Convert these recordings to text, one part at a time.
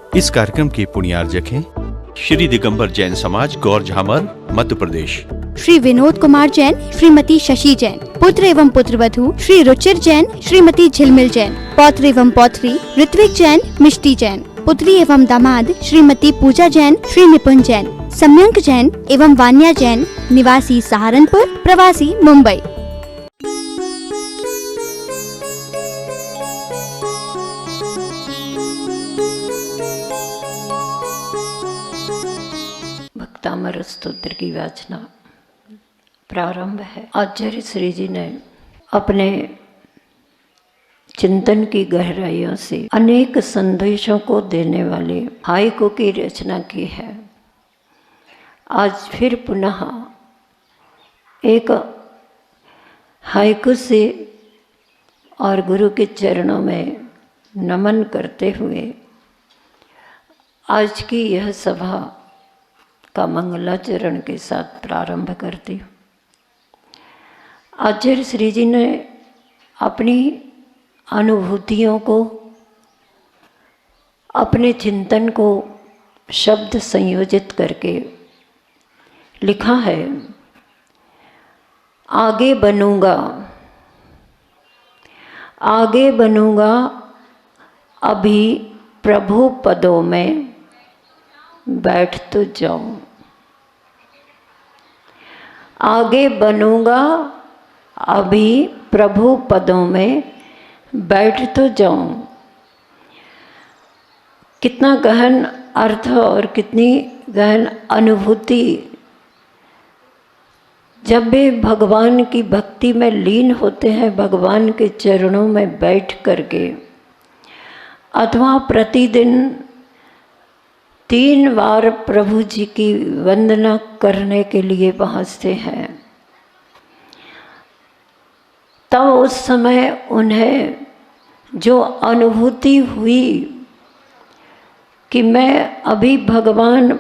इस कार्यक्रम के पुण्यार्जक हैं श्री दिगंबर जैन समाज गौर झामर मध्य प्रदेश। श्री विनोद कुमार जैन, श्रीमती शशि जैन। पुत्र एवं पुत्रवधू श्री रुचिर जैन, श्रीमती झिलमिल जैन। पौत्र एवं पौत्री ऋत्विक जैन, मिष्टी जैन। पुत्री एवं दामाद श्रीमती पूजा जैन, श्री निपुण जैन। सम्यंक जैन एवं वान्या जैन, निवासी सहारनपुर, प्रवासी मुंबई। भक्तामर स्तोत्र की वाचना प्रारंभ है। आचार्य श्री जी ने अपने चिंतन की गहराइयों से अनेक संदेशों को देने वाले हाइकू की रचना की है। आज फिर पुनः एक हाइकू से और गुरु के चरणों में नमन करते हुए आज की यह सभा का मंगलाचरण के साथ प्रारंभ करती हूँ। आचार्य श्री जी ने अपनी अनुभूतियों को, अपने चिंतन को शब्द संयोजित करके लिखा है। आगे बनूंगा, आगे बनूंगा, अभी प्रभु पदों में बैठ तो जाऊं। आगे बनूंगा, अभी प्रभु पदों में बैठ तो जाऊं। कितना गहन अर्थ और कितनी गहन अनुभूति। जब भी भगवान की भक्ति में लीन होते हैं, भगवान के चरणों में बैठ करके, अथवा प्रतिदिन 3 बार प्रभु जी की वंदना करने के लिए पहुँचते हैं, तब उस समय उन्हें जो अनुभूति हुई कि मैं अभी भगवान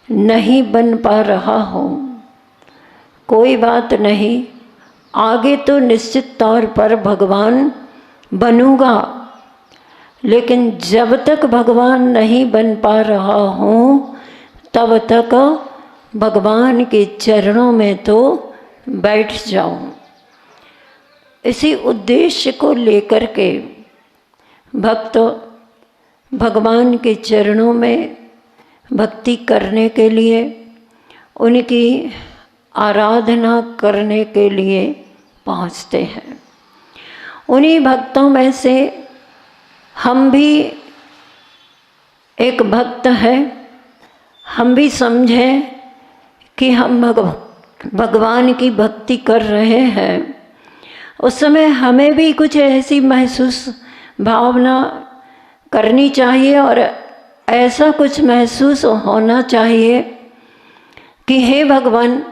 नहीं बन पा रहा हूँ, कोई बात नहीं, आगे तो निश्चित तौर पर भगवान बनूंगा, लेकिन जब तक भगवान नहीं बन पा रहा हूँ तब तक भगवान के चरणों में तो बैठ जाऊँ। इसी उद्देश्य को लेकर के भक्त भगवान के चरणों में भक्ति करने के लिए, उनकी आराधना करने के लिए पहुँचते हैं। उन्हीं भक्तों में से हम भी एक भक्त हैं। हम भी समझें कि हम भगवान की भक्ति कर रहे हैं। उस समय हमें भी कुछ ऐसी महसूस भावना करनी चाहिए और ऐसा कुछ महसूस होना चाहिए कि हे भगवान,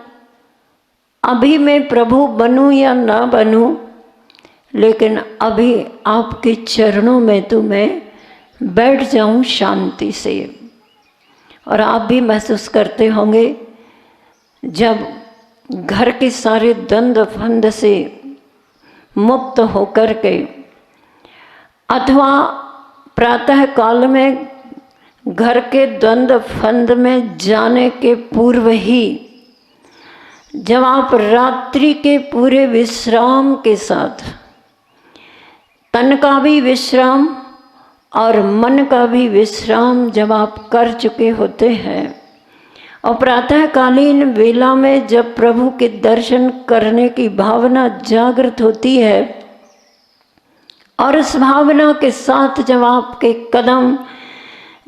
अभी मैं प्रभु बनूं या ना बनूं, लेकिन अभी आपके चरणों में तो मैं बैठ जाऊं शांति से। और आप भी महसूस करते होंगे जब घर के सारे द्वंद्व फंद से मुक्त होकर के, अथवा प्रातः काल में घर के द्वंद्व फंद में जाने के पूर्व ही, जब आप रात्रि के पूरे विश्राम के साथ, तन का भी विश्राम और मन का भी विश्राम जब आप कर चुके होते हैं, और प्रातःकालीन वेला में जब प्रभु के दर्शन करने की भावना जागृत होती है, और उस भावना के साथ जब आपके कदम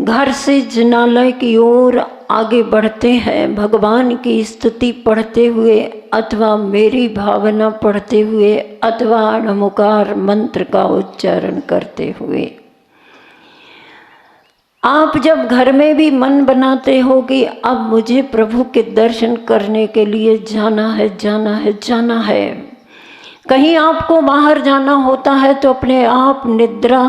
घर से जिनालय की ओर आगे बढ़ते हैं, भगवान की स्तुति पढ़ते हुए अथवा मेरी भावना पढ़ते हुए अथवा नमोकार मंत्र का उच्चारण करते हुए, आप जब घर में भी मन बनाते हो कि अब मुझे प्रभु के दर्शन करने के लिए जाना है, जाना है, जाना है, कहीं आपको बाहर जाना होता है तो अपने आप निद्रा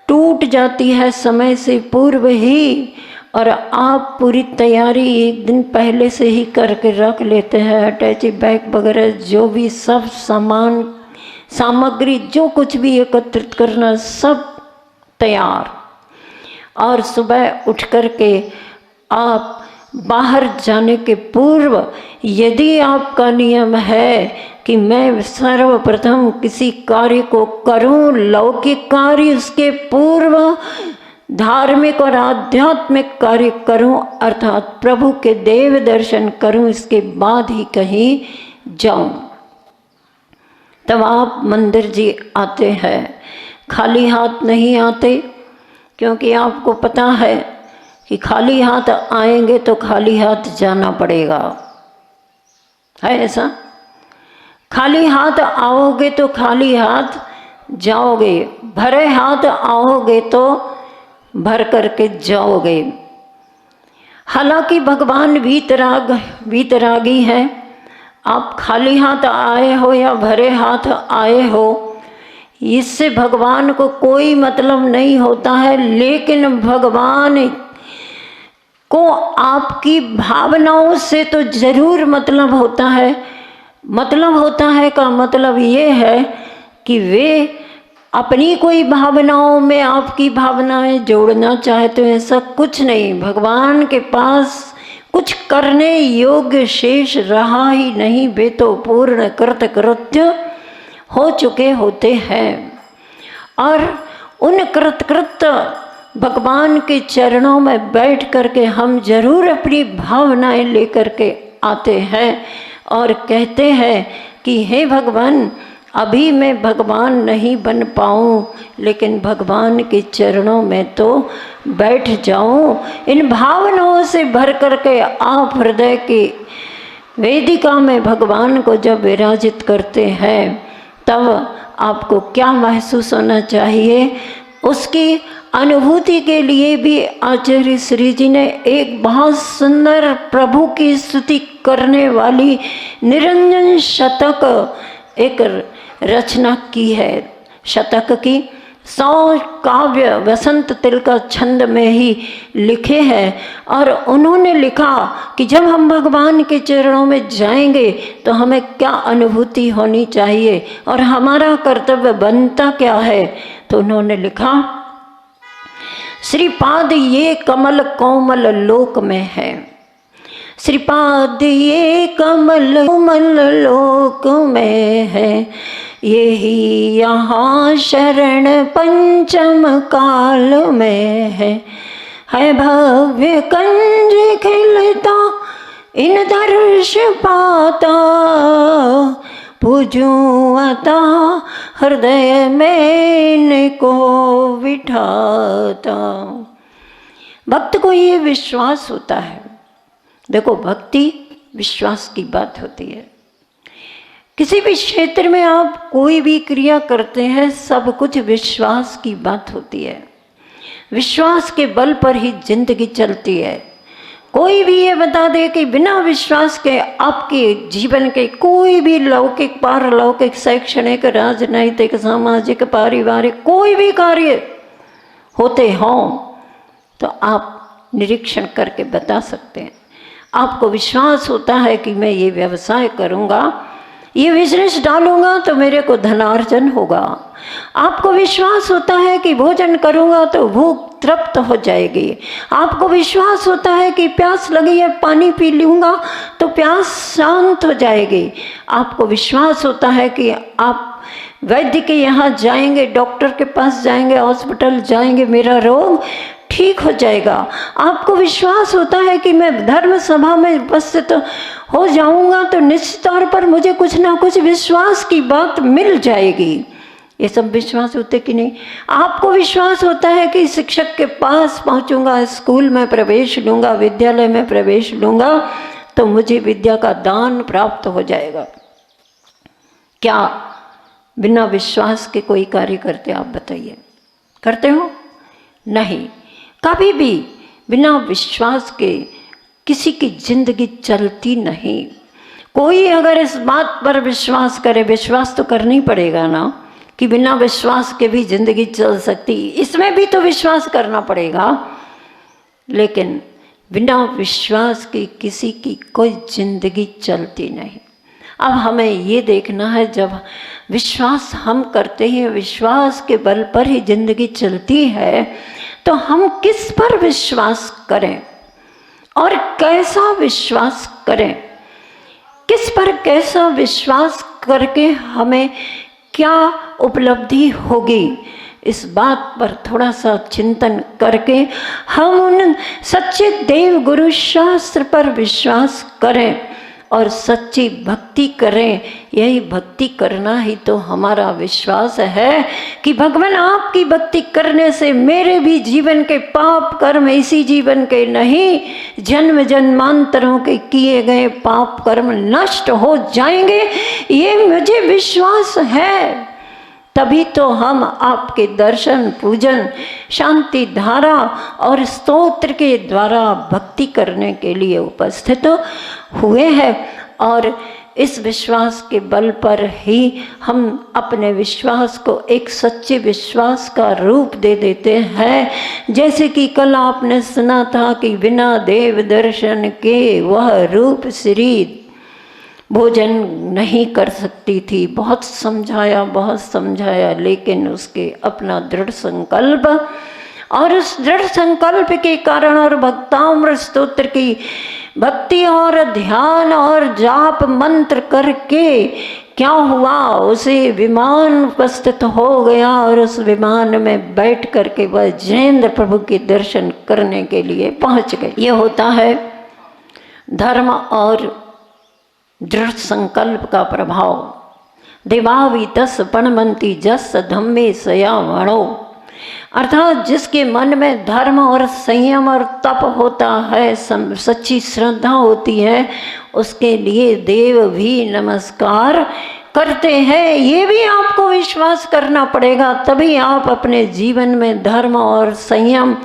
टूट जाती है समय से पूर्व ही, और आप पूरी तैयारी एक दिन पहले से ही करके रख लेते हैं। अटैची बैग वगैरह जो भी सब सामान सामग्री जो कुछ भी एकत्रित करना सब तैयार, और सुबह उठ कर के आप बाहर जाने के पूर्व यदि आपका नियम है कि मैं सर्वप्रथम किसी कार्य को करूं, लौकिक कार्य, उसके पूर्व धार्मिक और आध्यात्मिक कार्य करूं, अर्थात प्रभु के देव दर्शन करूं, इसके बाद ही कहीं जाऊं, तब आप मंदिर जी आते हैं। खाली हाथ नहीं आते, क्योंकि आपको पता है कि खाली हाथ आएंगे तो खाली हाथ जाना पड़ेगा, है ऐसा? खाली हाथ आओगे तो खाली हाथ जाओगे, भरे हाथ आओगे तो भर करके जाओगे। हालांकि भगवान वीतरागी है, आप खाली हाथ आए हो या भरे हाथ आए हो, इससे भगवान को कोई मतलब नहीं होता है। लेकिन भगवान को आपकी भावनाओं से तो जरूर मतलब होता है। मतलब होता है का मतलब ये है कि वे अपनी कोई भावनाओं में आपकी भावनाएं जोड़ना चाहते हैं, ऐसा कुछ नहीं। भगवान के पास कुछ करने योग्य शेष रहा ही नहीं, वे तो पूर्ण कृतकृत्य हो चुके होते हैं। और उन कृतकृत्य भगवान के चरणों में बैठ करके हम जरूर अपनी भावनाएं लेकर के आते हैं और कहते हैं कि हे भगवान, अभी मैं भगवान नहीं बन पाऊँ, लेकिन भगवान के चरणों में तो बैठ जाऊँ। इन भावनाओं से भर करके आप हृदय की वेदिका में भगवान को जब विराजित करते हैं, तब आपको क्या महसूस होना चाहिए? उसकी अनुभूति के लिए भी आचार्य श्री जी ने एक बहुत सुंदर प्रभु की स्तुति करने वाली निरंजन शतक एक रचना की है। शतक की 100 काव्य वसंत तिलका छंद में ही लिखे हैं। और उन्होंने लिखा कि जब हम भगवान के चरणों में जाएंगे तो हमें क्या अनुभूति होनी चाहिए और हमारा कर्तव्य बनता क्या है। तो उन्होंने लिखा, श्रीपाद ये कमल कोमल लोक में है, श्रीपाद ये कमल कोमल लोक में है, यही यहाँ शरण पंचम काल में है भव्य कंज खिलता इन दर्श पाता, पूजूं अता हृदय में इनको बिठाता। भक्त को ये विश्वास होता है। देखो, भक्ति विश्वास की बात होती है। किसी भी क्षेत्र में आप कोई भी क्रिया करते हैं, सब कुछ विश्वास की बात होती है। विश्वास के बल पर ही जिंदगी चलती है। कोई भी ये बता दे कि बिना विश्वास के आपके जीवन के कोई भी लौकिक, पारलौकिक, शैक्षणिक, राजनैतिक, सामाजिक, पारिवारिक कोई भी कार्य होते हों, तो आप निरीक्षण करके बता सकते हैं। आपको विश्वास होता है कि मैं ये व्यवसाय करूँगा, ये बिजनेस डालूंगा तो मेरे को धनार्जन होगा। आपको विश्वास होता है कि भोजन करूंगा तो भूख तृप्त हो जाएगी। आपको विश्वास होता है कि प्यास लगी है, पानी पी लूँगा तो प्यास शांत हो जाएगी। आपको विश्वास होता है कि आप वैद्य के यहाँ जाएंगे, डॉक्टर के पास जाएंगे, हॉस्पिटल जाएंगे, मेरा रोग ठीक हो जाएगा। आपको विश्वास होता है कि मैं धर्म सभा में उपस्थित हो जाऊंगा तो निश्चित तौर पर मुझे कुछ ना कुछ विश्वास की बात मिल जाएगी। ये सब विश्वास होते कि नहीं? आपको विश्वास होता है कि शिक्षक के पास पहुंचूंगा, स्कूल में प्रवेश लूँगा, विद्यालय में प्रवेश लूँगा तो मुझे विद्या का दान प्राप्त हो जाएगा। क्या बिना विश्वास के कोई कार्य करते? आप बताइए, करते हो? नहीं। कभी भी बिना विश्वास के किसी की जिंदगी चलती नहीं। कोई अगर इस बात पर विश्वास करे, विश्वास तो करना ही पड़ेगा ना कि बिना विश्वास के भी जिंदगी चल सकती, इसमें भी तो विश्वास करना पड़ेगा। लेकिन बिना विश्वास के किसी की कोई जिंदगी चलती नहीं। अब हमें ये देखना है, जब विश्वास हम करते हैं, विश्वास के बल पर ही जिंदगी चलती है, तो हम किस पर विश्वास करें और कैसा विश्वास करें? किस पर कैसा विश्वास करके हमें क्या उपलब्धि होगी, इस बात पर थोड़ा सा चिंतन करके हम उन सच्चे देव गुरु शास्त्र पर विश्वास करें और सच्ची भक्ति करें। यही भक्ति करना ही तो हमारा विश्वास है कि भगवान आपकी भक्ति करने से मेरे भी जीवन के पाप कर्म, इसी जीवन के नहीं जन्म जन्मांतरों के किए गए पाप कर्म नष्ट हो जाएंगे, ये मुझे विश्वास है। तभी तो हम आपके दर्शन, पूजन, शांति धारा और स्तोत्र के द्वारा भक्ति करने के लिए उपस्थित हुए हैं। और इस विश्वास के बल पर ही हम अपने विश्वास को एक सच्चे विश्वास का रूप दे देते हैं। जैसे कि कल आपने सुना था कि बिना देव दर्शन के वह रूप श्री भोजन नहीं कर सकती थी। बहुत समझाया, लेकिन उसके अपना दृढ़ संकल्प, और उस दृढ़ संकल्प के कारण और भक्तामृत स्तोत्र की भक्ति और ध्यान और जाप मंत्र करके क्या हुआ, उसे विमान उपस्थित हो गया और उस विमान में बैठ करके वह जयेंद्र प्रभु के दर्शन करने के लिए पहुंच गए। ये होता है धर्म और दृढ़ संकल्प का प्रभाव। देवावी तस पणमंती जस धम्मे सयावणो, अर्थात जिसके मन में धर्म और संयम और तप होता है, सच्ची श्रद्धा होती है, उसके लिए देव भी नमस्कार करते हैं। ये भी आपको विश्वास करना पड़ेगा, तभी आप अपने जीवन में धर्म और संयम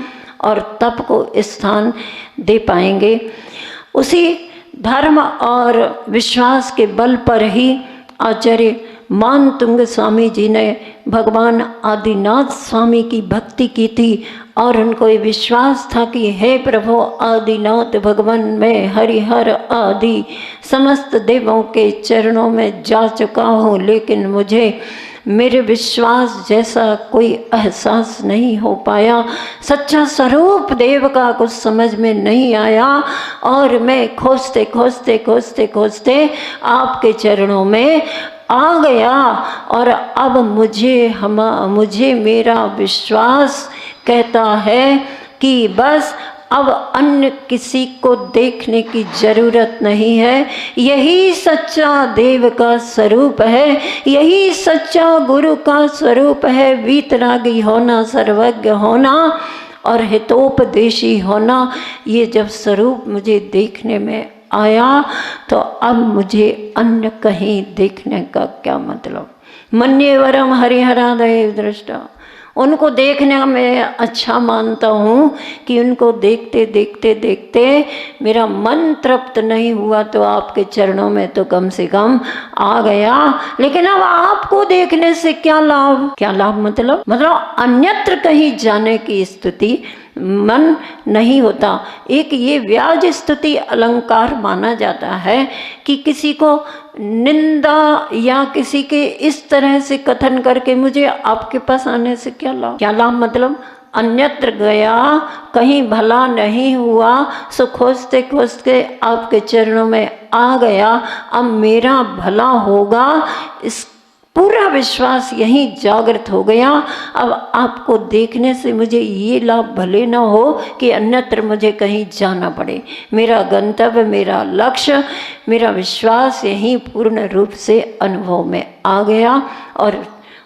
और तप को स्थान दे पाएंगे। उसी धर्म और विश्वास के बल पर ही आचार्य मानतुंग स्वामी जी ने भगवान आदिनाथ स्वामी की भक्ति की थी और उनको ये विश्वास था कि हे प्रभु आदिनाथ भगवान, मैं हरिहर आदि समस्त देवों के चरणों में जा चुका हूँ, लेकिन मुझे मेरे विश्वास जैसा कोई एहसास नहीं हो पाया। सच्चा स्वरूप देव का कुछ समझ में नहीं आया और मैं खोजते आपके चरणों में आ गया। और अब मुझे मेरा विश्वास कहता है कि बस अब अन्य किसी को देखने की जरूरत नहीं है। यही सच्चा देव का स्वरूप है, यही सच्चा गुरु का स्वरूप है। वीतरागी होना, सर्वज्ञ होना और हितोपदेशी होना, ये जब स्वरूप मुझे देखने में आया तो अब मुझे अन्य कहीं देखने का क्या मतलब। मन्येवरम हरिहरादय दृष्टा, उनको देखने में अच्छा मानता हूँ कि उनको देखते मेरा मन तृप्त नहीं हुआ तो आपके चरणों में तो कम से कम आ गया। लेकिन अब आपको देखने से क्या लाभ मतलब अन्यत्र कहीं जाने की स्तुति मन नहीं होता। एक ये व्याज स्तुति अलंकार माना जाता है कि किसी को निंदा या किसी के इस तरह से कथन करके मुझे आपके पास आने से क्या लाभ मतलब अन्यत्र गया, कहीं भला नहीं हुआ, सो खोजते आपके चरणों में आ गया, अब मेरा भला होगा, इस पूरा विश्वास यहीं जागृत हो गया। अब आपको देखने से मुझे ये लाभ भले न हो कि अन्यत्र मुझे कहीं जाना पड़े। मेरा गंतव्य, मेरा लक्ष्य, मेरा विश्वास यहीं पूर्ण रूप से अनुभव में आ गया। और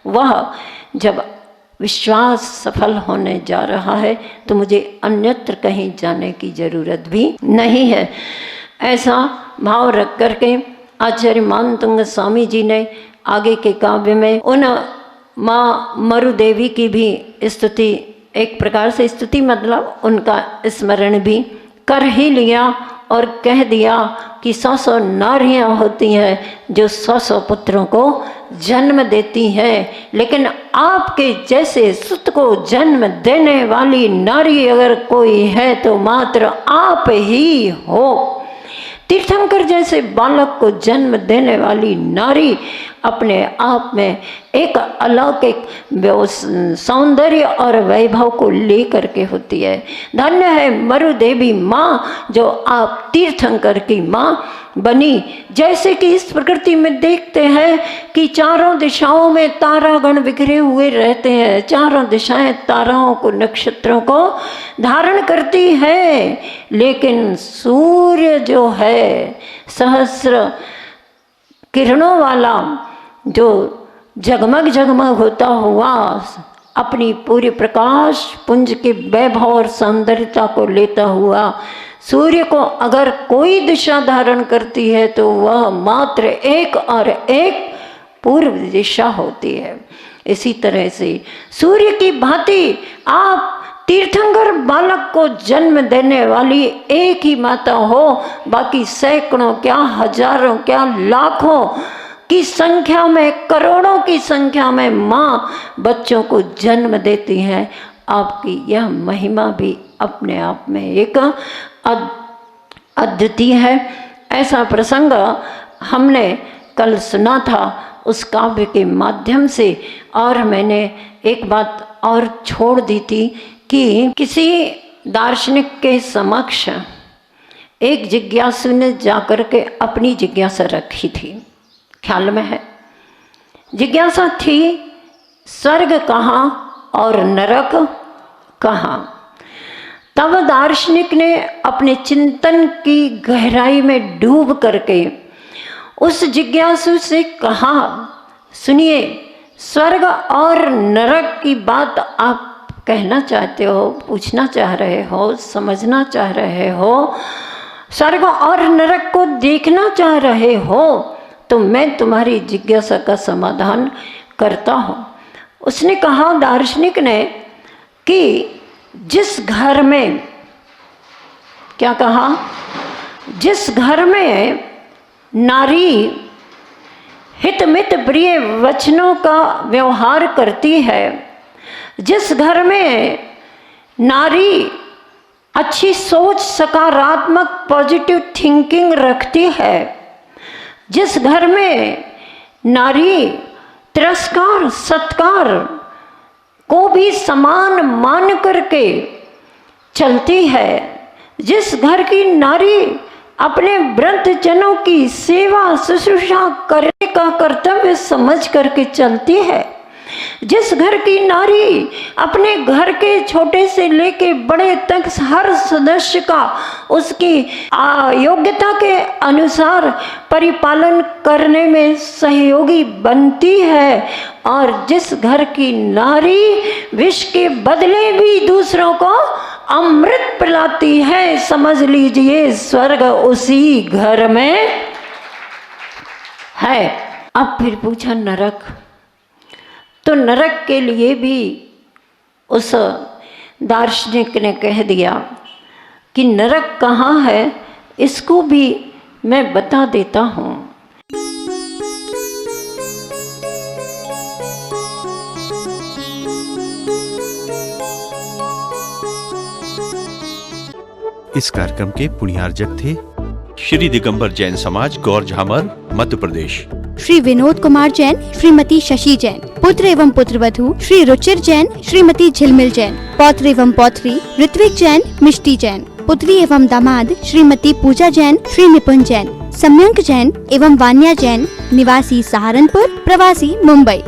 वह जब विश्वास सफल होने जा रहा है तो मुझे अन्यत्र कहीं जाने की जरूरत भी नहीं है। ऐसा भाव रख करके आचार्य मानतुंग स्वामी जी ने आगे के काव्य में उन माँ मरु देवी की भी स्तुति, एक प्रकार से स्तुति मतलब उनका स्मरण भी कर ही लिया और कह दिया कि 100 नारियां होती हैं जो 100 पुत्रों को जन्म देती हैं, लेकिन आपके जैसे सुत को जन्म देने वाली नारी अगर कोई है तो मात्र आप ही हो। तीर्थंकर जैसे बालक को जन्म देने वाली नारी अपने आप में एक अलौकिक सौंदर्य और वैभव को लेकर के होती है। धन्य है मरु देवी माँ जो आप तीर्थंकर की माँ बनी। जैसे कि इस प्रकृति में देखते हैं कि चारों दिशाओं में तारागण बिखरे हुए रहते हैं, चारों दिशाएं ताराओं को, नक्षत्रों को धारण करती है, लेकिन सूर्य जो है सहस्र किरणों वाला, जो जगमग जगमग होता हुआ अपनी पूरी प्रकाश पुंज के वैभव और सौंदर्यता को लेता हुआ, सूर्य को अगर कोई दिशा धारण करती है तो वह मात्र एक और एक पूर्व दिशा होती है। इसी तरह से सूर्य की भांति आप तीर्थंकर बालक को जन्म देने वाली एक ही माता हो, बाकी सैकड़ों क्या हजारों क्या लाखों की संख्या में, करोड़ों की संख्या में माँ बच्चों को जन्म देती हैं। आपकी यह महिमा भी अपने आप में एक अद्वितीय है। ऐसा प्रसंग हमने कल सुना था उस काव्य के माध्यम से, और मैंने एक बात और छोड़ दी थी कि किसी दार्शनिक के समक्ष एक जिज्ञासु ने जाकर के अपनी जिज्ञासा रखी थी, ख्याल में है। जिज्ञासा थी स्वर्ग कहाँ और नरक कहाँ। तब दार्शनिक ने अपने चिंतन की गहराई में डूब करके उस जिज्ञासु से कहा, सुनिए, स्वर्ग और नरक की बात आप कहना चाहते हो, पूछना चाह रहे हो, समझना चाह रहे हो, स्वर्ग और नरक को देखना चाह रहे हो, तो मैं तुम्हारी जिज्ञासा का समाधान करता हूँ। उसने कहा, दार्शनिक ने, कि जिस घर में, क्या कहा, जिस घर में नारी हितमित प्रिय वचनों का व्यवहार करती है, जिस घर में नारी अच्छी सोच, सकारात्मक पॉजिटिव थिंकिंग रखती है, जिस घर में नारी तिरस्कार सत्कार को भी समान मान करके चलती है, जिस घर की नारी अपने वृद्धजनों की सेवा शुश्रूषा करने का कर्तव्य समझ करके चलती है, जिस घर की नारी अपने घर के छोटे से लेके बड़े तक हर सदस्य का उसकी योग्यता के अनुसार परिपालन करने में सहयोगी बनती है, और जिस घर की नारी विष के बदले भी दूसरों को अमृत पिलाती है, समझ लीजिए स्वर्ग उसी घर में है। अब फिर पूछा नरक, तो नरक के लिए भी उस दार्शनिक ने कह दिया कि नरक कहाँ है, इसको भी मैं बता देता हूँ। इस कार्यक्रम के पुण्यार्जक थे श्री दिगंबर जैन समाज, गौर झामर, मध्य प्रदेश। श्री विनोद कुमार जैन, श्रीमती शशि जैन। पुत्र एवं पुत्रवधू श्री रुचिर जैन, श्रीमती झिलमिल जैन। पौत्र एवं पौत्री ऋत्विक जैन, मिष्टी जैन। पुत्री एवं दामाद श्रीमती पूजा जैन, श्री निपुण जैन। सम्यंक जैन एवं वान्या जैन, निवासी सहारनपुर, प्रवासी मुंबई।